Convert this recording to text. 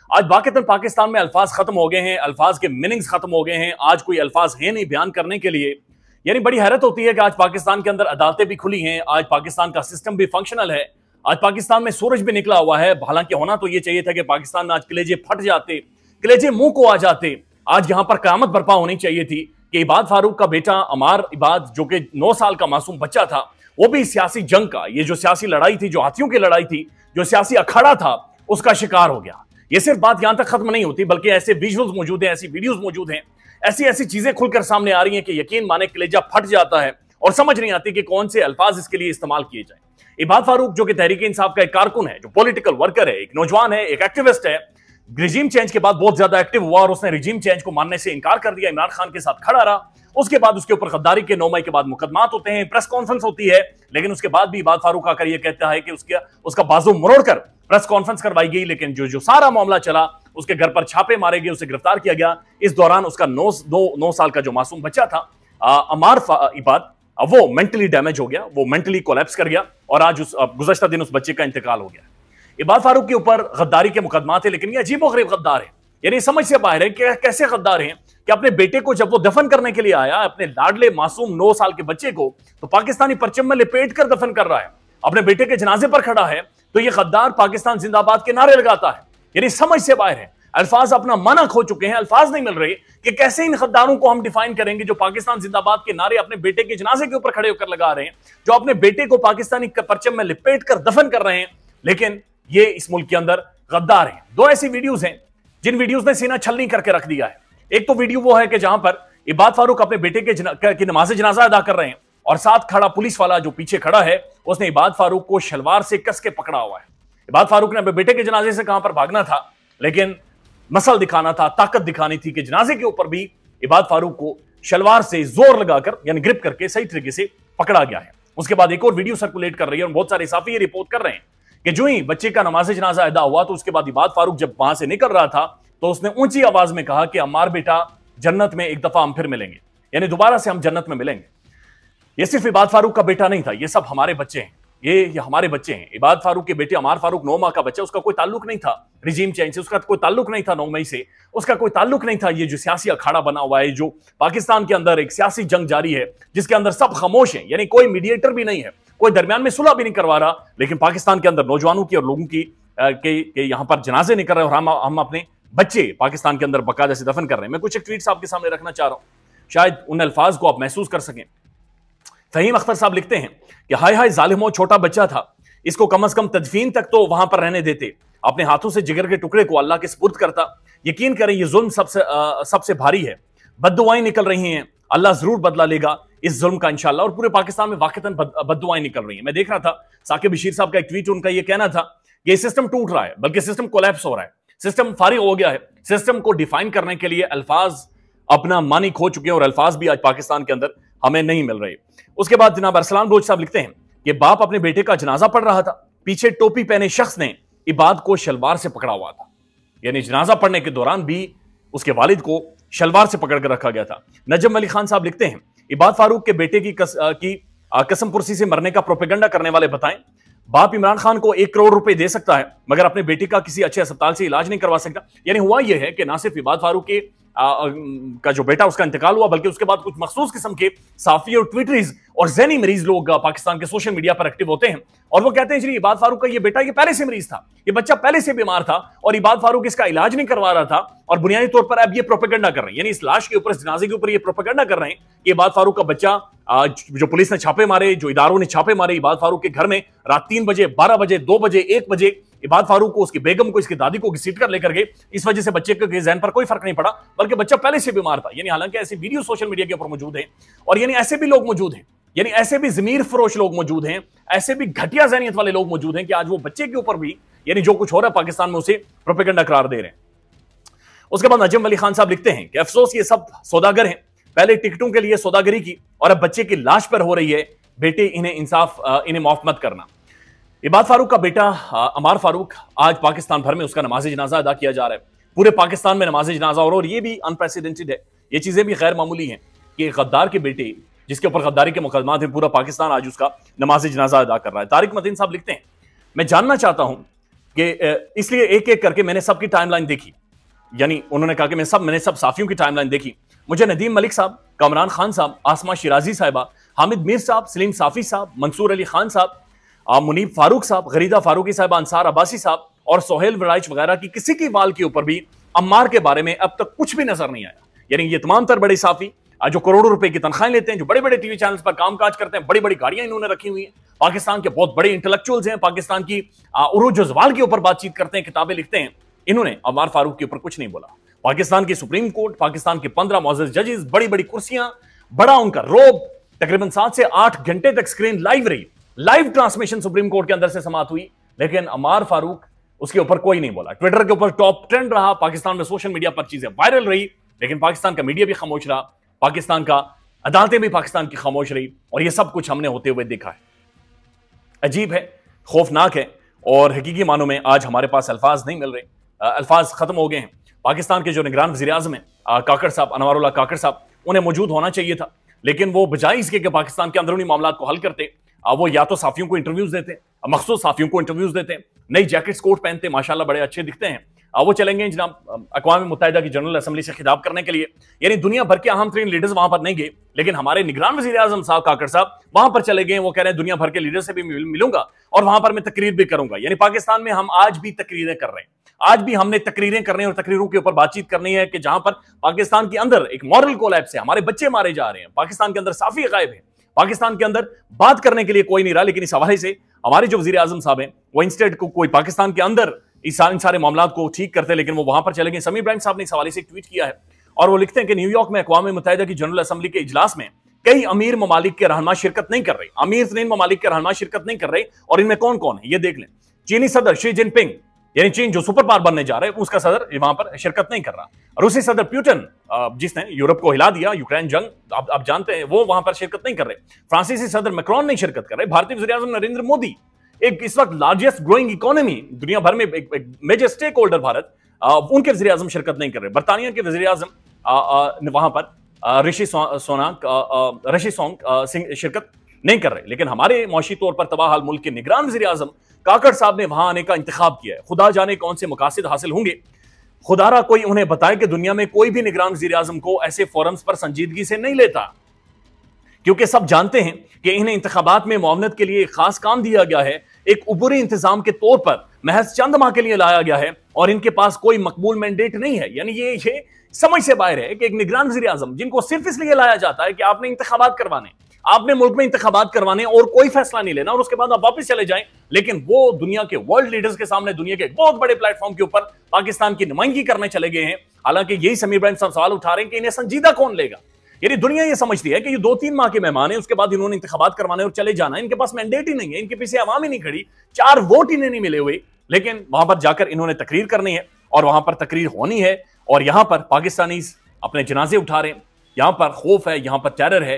आज वाक़तन पाकिस्तान में अल्फाज खत्म हो गए हैं, अल्फाज के मीनिंग्स खत्म हो गए हैं। आज कोई अल्फाज है नहीं बयान करने के लिए। यानी बड़ी हैरत होती है कि आज पाकिस्तान के अंदर अदालतें भी खुली हैं, आज पाकिस्तान का सिस्टम भी फंक्शनल है, आज पाकिस्तान में सूरज भी निकला हुआ है। हालांकि होना तो यह चाहिए था कि पाकिस्तान में आज कलेजे फट जाते, कलेजे मुंह को आ जाते। आज यहां पर क़यामत बर्पा होनी चाहिए थी कि इबाद फारूक का बेटा अमार इबाद, जो कि 9 साल का मासूम बच्चा था, वो भी सियासी जंग का, ये जो सियासी लड़ाई थी, जो हाथियों की लड़ाई थी, जो सियासी अखाड़ा था, उसका शिकार हो गया। ये सिर्फ बात यहां तक खत्म नहीं होती, बल्कि ऐसे विजुअल्स मौजूद हैं, ऐसी वीडियोस मौजूद हैं, ऐसी ऐसी चीजें खुलकर सामने आ रही हैं कि यकीन माने कलेजा फट जाता है और समझ नहीं आती कि कौन से अल्फाज इसके लिए इस्तेमाल किए जाए। इबाद फारूक जो कि तहरीक इंसाफ का एक कारकुन है, जो पॉलिटिकल वर्कर है, एक नौजवान है, एक एक्टिविस्ट है, रिजीम चेंज के बाद बहुत ज्यादा एक्टिव हुआ और उसने रिजीम चेंज को मानने से इनकार कर दिया, इमरान खान के साथ खड़ा रहा। उसके बाद उसके ऊपर गद्दारी के 9 मई के बाद मुकदमात होते हैं, प्रेस कॉन्फ्रेंस होती है, लेकिन उसके बाद भी इबाद फारूक आकर यह कहता है कि उसका बाजू मरोड़कर प्रेस कॉन्फ्रेंस करवाई गई, लेकिन जो सारा मामला चला, उसके घर पर छापे मारे गए, उसे गिरफ्तार किया गया। इस दौरान उसका 9 साल का जो मासूम बच्चा था अमार इबाद, वो मेंटली डैमेज हो गया, वो मेंटली कोलैप्स कर गया और आज गुज़श्ता दिन उस बच्चे का इंतकाल हो गया। इबाद फारूक के ऊपर गद्दारी के मुकदमात है, लेकिन ये अजीबोगरीब गद्दार है, यानी समझ से बाहर है कि कैसे गद्दार हैं कि अपने बेटे को जब वो दफन करने के लिए आया, अपने लाडले मासूम 9 साल के बच्चे को तो पाकिस्तानी परचम में लपेट कर दफन कर रहा है, अपने बेटे के जनाजे पर खड़ा है, तो ये गद्दार पाकिस्तान जिंदाबाद के नारे लगाता है। यानी समझ से बाहर है, अल्फाज अपना माना खो चुके हैं, अल्फाज नहीं मिल रहे कि कैसे इन गद्दारों को हम डिफाइन करेंगे जो पाकिस्तान जिंदाबाद के नारे अपने बेटे के जनाजे के ऊपर खड़े होकर लगा रहे हैं, जो अपने बेटे को पाकिस्तानी परचम में लिपेट कर दफन कर रहे हैं, लेकिन ये इस मुल्क के अंदर गद्दार हैं। 2 ऐसी वीडियोस हैं जिन वीडियोस ने सीना छलनी करके रख दिया है। एक तो वीडियो वो है कि जहां पर इबाद फारूक अपने बेटे की नमाज जनाजा अदा कर रहे हैं और साथ खड़ा पुलिस वाला जो पीछे खड़ा है, उसने इबाद फारूक को शलवार से कस के पकड़ा हुआ है। इबाद फारूक ने अपने बेटे के जनाजे से कहां पर भागना था, लेकिन मसल दिखाना था, ताकत दिखानी थी कि जनाजे के ऊपर भी इबाद फारूक को शलवार से जोर लगाकर, यानी ग्रिप करके सही तरीके से पकड़ा गया है। उसके बाद एक और वीडियो सर्कुलेट कर रही है और बहुत सारे साफी ये रिपोर्ट कर रहे हैं कि जो ही बच्चे का नमाज जनाजा अदा हुआ, तो उसके बाद इबाद फारूक जब वहां से निकल रहा था, तो उसने ऊंची आवाज में कहा कि अम्मार बेटा, जन्नत में एक दफा हम फिर मिलेंगे, यानी दोबारा से हम जन्नत में मिलेंगे। ये सिर्फ इबाद फारूक का बेटा नहीं था, ये सब हमारे बच्चे हैं, ये हमारे बच्चे हैं। इबाद फारूक के बेटे अमार फारूक 9 माह का बच्चा, उसका कोई ताल्लुक नहीं था रिजीम चेंज से, उसका कोई ताल्लुक नहीं था 9 मई से, उसका कोई ताल्लुक नहीं था ये जो सियासी अखाड़ा बना हुआ है, जो पाकिस्तान के अंदर एक सियासी जंग जारी है, जिसके अंदर सब खामोश हैं, यानी कोई मीडिएटर भी नहीं है, कोई दरमियान में सुलह भी नहीं करवा रहा, लेकिन पाकिस्तान के अंदर नौजवानों की और लोगों की के यहां पर जनाजे निकल रहे हैं और हम अपने बच्चे पाकिस्तान के अंदर बकायदा से दफन कर रहे हैं। मैं कुछ एक ट्वीट्स आपके सामने रखना चाह रहा हूं, शायद उन अल्फाज को आप महसूस कर सकें। फहीम अख्तर साहब लिखते हैं कि हाय हाय जालिमो, छोटा बच्चा था, इसको कम से कम तदफीन तक तो वहां पर रहने देते, अपने हाथों से जिगर के टुकड़े को अल्लाह के सुपुर्द करता। यकीन करें ये जुल्म सबसे भारी है, बद्दुआएं निकल रही हैं, अल्लाह जरूर बदला लेगा इस जुल्म का इंशाअल्लाह। और पूरे पाकिस्तान में वाकईतन बद्दुआएं निकल रही हैं। मैं देख रहा था साकिब बशीर साहब का एक ट्वीट, उनका यह कहना था कि ये सिस्टम टूट रहा है, बल्कि सिस्टम कोलैप्स हो रहा है, सिस्टम फारिग हो गया है। सिस्टम को डिफाइन करने के लिए अल्फाज अपना मानी खो चुके हैं और अल्फाज भी आज पाकिस्तान के अंदर हमें नहीं मिल रहे। उसके बाद जनाब अरसलान बलोच साहब लिखते हैं कि बाप अपने बेटे का जनाजा पढ़ रहा था, पीछे टोपी पहने शख्स ने इबाद को शलवार से पकड़ा हुआ था, यानी जनाजा पढ़ने के दौरान भी उसके वालिद को शलवार से पकड़ कर रखा गया था। नजम अली खान साहब लिखते हैं इबाद फारूक के बेटे की कसम पुरसी से मरने का प्रोपेगेंडा करने वाले बताएं, बाप इमरान खान को 1 करोड़ रुपए दे सकता है मगर अपने बेटे का किसी अच्छे अस्पताल से इलाज नहीं करवा सकता। यानी हुआ यह है कि ना सिर्फ इबाद फारूक के का जो बेटा उसका इंतकाल हुआ, बल्कि उसके बाद कुछ मखसूस किस्म के साफी और ट्विटरीज और ज़हनी मरीज लोग पाकिस्तान के सोशल मीडिया पर एक्टिव होते हैं और वो कहते हैं जी इबाद फारूक का ये बेटा ये पहले से मरीज था, ये बच्चा पहले से बीमार था और इबाद फारूक इसका इलाज नहीं करवा रहा था और बुनियादी तौर पर अब ये प्रोपेगेंडा कर रहे हैं, यानी इस लाश के ऊपर, इस जनाजे के ऊपर ये प्रोपेगेंडा कर रहे हैं कि इबाद फारूक का बच्चा, जो पुलिस ने छापे मारे, जो इदारों ने छापे मारे इबाद फारूक के घर में रात 3 बजे, 12 बजे, 2 बजे, 1 बजे इबाद फारूक को, उसकी बेगम को, इसकी दादी को घसीट कर लेकर गए। इस वजह से बच्चे के ज़हन पर कोई फर्क नहीं पड़ा, बल्कि बच्चा पहले से बीमार था। यानी हालांकि ऐसे वीडियो सोशल मीडिया के ऊपर मौजूद हैं और यानी ऐसे भी लोग मौजूद हैं, यानी ऐसे भी ज़मीर फरोश लोग मौजूद हैं, ऐसे भी घटिया ज़हनियत वाले लोग मौजूद हैं कि आज वो बच्चे के ऊपर भी, यानी जो कुछ हो रहा है पाकिस्तान में, उसे प्रोपेगेंडा करार दे रहे हैं। उसके बाद नजम अली खान साहब लिखते हैं कि अफसोस ये सब सौदागर हैं, पहले टिकटों के लिए सौदागरी की और अब बच्चे की लाश पर हो रही है, बेटे इन्हें इंसाफ, इन्हें माफ मत करना। इबाद फारूक का बेटा अमार फारूक, आज पाकिस्तान भर में उसका नमाज जनाजा अदा किया जा रहा है, पूरे पाकिस्तान में नमाज जनाजा और ये भी अनप्रेसिडेंटेड है, ये चीजें भी गैर मामूली हैं कि गद्दार के बेटे जिसके ऊपर गद्दारी के मुकदमात हैं, पूरा पाकिस्तान आज उसका नमाज जनाजा अदा कर रहा है। तारिक मतीन साहब लिखते हैं मैं जानना चाहता हूं कि इसलिए एक एक करके मैंने सबकी टाइमलाइन देखी, यानी उन्होंने कहा कि मैंने सब साफियों की टाइमलाइन देखी। मुझे नदीम मलिक साहब, कामरान खान साहब, आसमा शिराजी साहिबा, हामिद मीर साहब, सलीम साफी साहब, मंसूर अली खान साहब, मुनीब फारूक साहब, गरीदा फारूकी साहब, अंसार अब्बासी साहब और सोहेल वराइच वगैरह की किसी की वाल के ऊपर भी अम्मार के बारे में अब तक कुछ भी नजर नहीं आया। यानी ये तमाम तर बड़े साफी जो करोड़ों रुपए की तनख्वाहें लेते हैं, जो बड़े बड़े टीवी चैनल्स पर कामकाज करते हैं, बड़ी बड़ी गाड़ियां इन्होंने रखी हुई हैं, पाकिस्तान के बहुत बड़े इंटेलेक्चुअल्स हैं, पाकिस्तान की उरूज जवाल के ऊपर बातचीत करते हैं, किताबें लिखते हैं, इन्होंने अम्मार फारूक के ऊपर कुछ नहीं बोला। पाकिस्तान की सुप्रीम कोर्ट, पाकिस्तान के 15 मुअज़्ज़ज़ जजेस, बड़ी बड़ी कुर्सियां, बड़ा उनका रोब, तकरीबन 7 से 8 घंटे तक स्क्रीन लाइव रही, लाइव ट्रांसमिशन सुप्रीम कोर्ट के अंदर से समाप्त हुई, लेकिन अम्मार फारूक उसके ऊपर कोई नहीं बोला। ट्विटर के ऊपर टॉप ट्रेंड रहा, पाकिस्तान में सोशल मीडिया पर चीजें वायरल रही, लेकिन पाकिस्तान का मीडिया भी खामोश रहा, पाकिस्तान का अदालतें भी पाकिस्तान की खामोश रही, और यह सब कुछ हमने होते हुए देखा है। अजीब है, खौफनाक है, और हकीकी मानों में आज हमारे पास अल्फाज नहीं मिल रहे, अल्फाज खत्म हो गए हैं। पाकिस्तान के जो निगरान वज़ीर आज़म हैं काकड़ साहब, अनवारुल्लाह काकड़ साहब, उन्हें मौजूद होना चाहिए था, लेकिन वो बजाय इसके कि पाकिस्तान के अंदरूनी मामला को हल करते, वो या तो साफियों को इंटरव्यूज देते, मखसूस साफियों को इंटरव्यूज देते, नई जैकेट्स कोट पहनते, माशाल्लाह बड़े अच्छे दिखते हैं, वो चलेंगे जनाब अक़वाम मुत्तहिदा की जनरल असेंबली से खिताब करने के लिए, यानी दुनिया भर के अहम तरीन लीडर्स वहां पर नहीं गए, लेकिन हमारे निगरान वज़ीर आज़म साहब काकड़ साहब वहां पर चले गए। वो कह रहे हैं दुनिया भर के लीडर से भी मिलूंगा और वहां पर मैं तकरीर भी करूंगा। यानी पाकिस्तान में हम आज भी तकरीरें कर रहे हैं, आज भी हमने तकरीरें करनी है और तकरीरों के ऊपर बातचीत करनी है कि जहां पर पाकिस्तान के अंदर एक मॉरल कोलैप्स है, हमारे बच्चे मारे जा रहे हैं, पाकिस्तान के अंदर साफी गायब है, पाकिस्तान के अंदर बात करने के लिए कोई नहीं रहा। लेकिन इस हवाले से हमारे जो वज़ीर आज़म साहब हैं वो इंस्टेड को कोई पाकिस्तान के अंदर इन सारे मामला को ठीक करते, लेकिन वो वहां पर चले गए। समीर इब्राहिम साहब ने इस हवाले से एक ट्वीट किया है और वो लिखते हैं कि न्यूयॉर्क में अक़वाम मुत्तहिदा की जनरल असेंबली के इजलास में कई अमीर ममालिक के रहनुमा शिरकत नहीं कर रहे, अमीर तरीन ममालिक के रहनुमा शिरकत नहीं कर रहे, और इनमें कौन कौन है ये देख लें। चीनी सदर शी जिनपिंग, यानी चीन जो सुपर पावर बनने जा रहे हैं, उसका सदर वहां पर शिरकत नहीं कर रहा। रूसी सदर पुतिन, जिसने यूरोप को हिला दिया, यूक्रेन जंग आप जानते हैं, वो वहां पर शिरकत नहीं कर रहे। फ्रांसीसी सदर मैक्रोन नहीं शिरकत कर रहे। भारतीय वज़ीर आज़म नरेंद्र मोदी, एक इस वक्त लार्जेस्ट ग्रोइंग इकोनॉमी दुनिया भर में, एक मेजर स्टेक होल्डर भारत, उनके वज़ीर आज़म शिरकत नहीं कर रहे। बरतानिया के वज़ीर आज़म वहां पर ऋषि सोंक सिंह शिरकत नहीं कर रहे। लेकिन हमारे मौशी तौर पर तबाह हाल मुल्क के निगरान वज़ीर आज़म काकड़ साहब ने वहां आने का इंतखाब किया है। खुदा जाने कौन से मकासद हासिल होंगे, खुदारा कोई उन्हें बताए कि दुनिया में कोई भी निगरान वज़ीर आज़म को ऐसे फोरम्स पर संजीदगी से नहीं लेता, क्योंकि सब जानते हैं कि इन्हें इंतखाबात में मुआवनत के लिए एक खास काम दिया गया है, एक उबूरी इंतजाम के तौर पर महज चंद माह के लिए लाया गया है, और इनके पास कोई मकबूल मैंडेट नहीं है। यानी ये समझ से बाहर है कि एक निगरान वज़ीर आज़म जिनको सिर्फ इसलिए लाया जाता है कि आपने इंतखाबात करवाने, आपने मुल्क में इंतखाबात करवाने और कोई फैसला नहीं लेना और उसके बाद आप वापस चले जाएं, लेकिन वो दुनिया के वर्ल्ड लीडर्स के सामने, दुनिया के बहुत बड़े प्लेटफॉर्म के ऊपर पाकिस्तान की नुमाइंदगी करने चले गए हैं। हालांकि यही समीर इब्राहिम साहब सवाल उठा रहे हैं कि इन्हें संजीदा कौन लेगा। यानी दुनिया ये समझती है कि ये 2-3 माह के मेहमान है, उसके बाद इन्होंने इंतखाबात करवाने और चले जाना, इनके पास मैंडेट ही नहीं है, इनके पीछे आवाम ही नहीं खड़ी, 4 वोट इन्हें नहीं मिले हुए, लेकिन वहां पर जाकर इन्होंने तकरीर करनी है और वहां पर तकरीर होनी है, और यहां पर पाकिस्तानी अपने जनाजे उठा रहे हैं, यहां पर खौफ है, यहां पर टेरर है।